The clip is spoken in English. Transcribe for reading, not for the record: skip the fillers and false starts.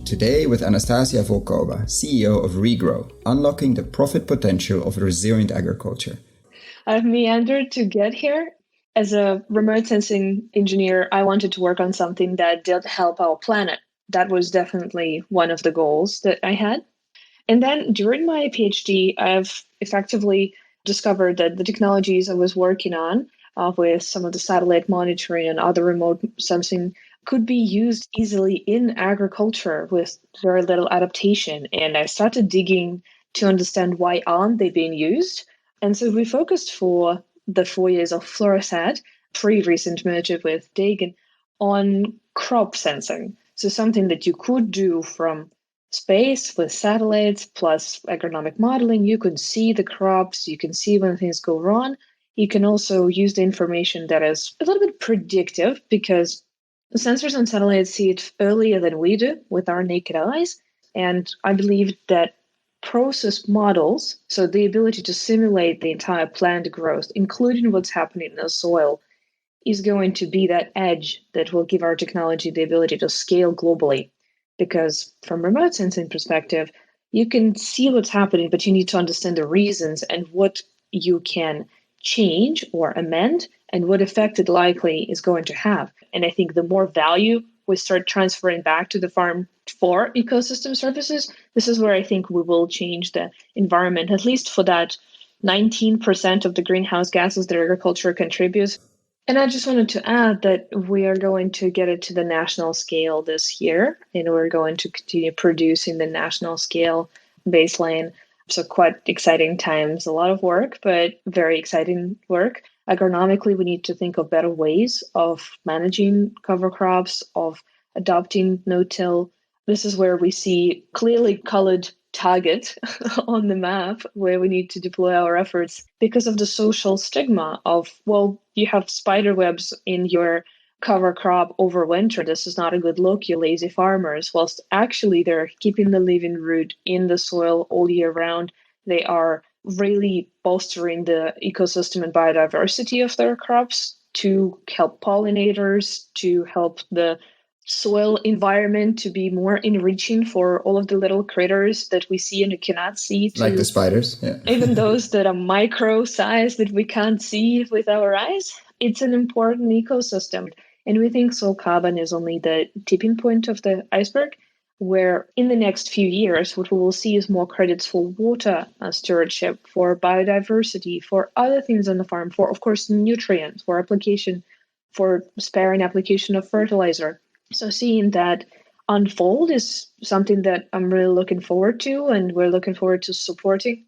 Today with Anastasia Volkova, CEO of Regrow, unlocking the profit potential of resilient agriculture. I've meandered to get here. As a remote sensing engineer, I wanted to work on something that did help our planet. That was definitely one of the goals that I had. And then during my PhD, I've effectively discovered that the technologies I was working on with some of the satellite monitoring and other remote sensing could be used easily in agriculture with very little adaptation. And I started digging to understand why aren't they being used. And so we focused for the 4 years of Fluorosat, pre-recent merger with Dagon, on crop sensing. So something that you could do from space with satellites plus agronomic modeling. You can see the crops, you can see when things go wrong. You can also use the information that is a little bit predictive because the sensors on satellites see it earlier than we do with our naked eyes. And I believe that process models, so the ability to simulate the entire plant growth, including what's happening in the soil, is going to be that edge that will give our technology the ability to scale globally. Because from remote sensing perspective, you can see what's happening, but you need to understand the reasons and what you can change or amend and what effect it likely is going to have. And I think the more value we start transferring back to the farm for ecosystem services, this is where I think we will change the environment, at least for that 19% of the greenhouse gases that agriculture contributes. And I just wanted to add that we are going to get it to the national scale this year, and we're going to continue producing the national scale baseline. So quite exciting times, a lot of work, but very exciting work. Agronomically, we need to think of better ways of managing cover crops, of adopting no-till. This is where we see clearly colored target on the map where we need to deploy our efforts because of the social stigma of, well, you have spider webs in your cover crop over winter. This is not a good look, you lazy farmers. Whilst actually they're keeping the living root in the soil all year round. They are really bolstering the ecosystem and biodiversity of their crops to help pollinators, to help the soil environment to be more enriching for all of the little critters that we see and you cannot see. Like the spiders, yeah. Even those that are micro size that we can't see with our eyes. It's an important ecosystem. And we think soil carbon is only the tipping point of the iceberg, where in the next few years, what we will see is more credits for water stewardship, for biodiversity, for other things on the farm, for, of course, nutrients, for application, for sparing application of fertilizer. So seeing that unfold is something that I'm really looking forward to, and we're looking forward to supporting.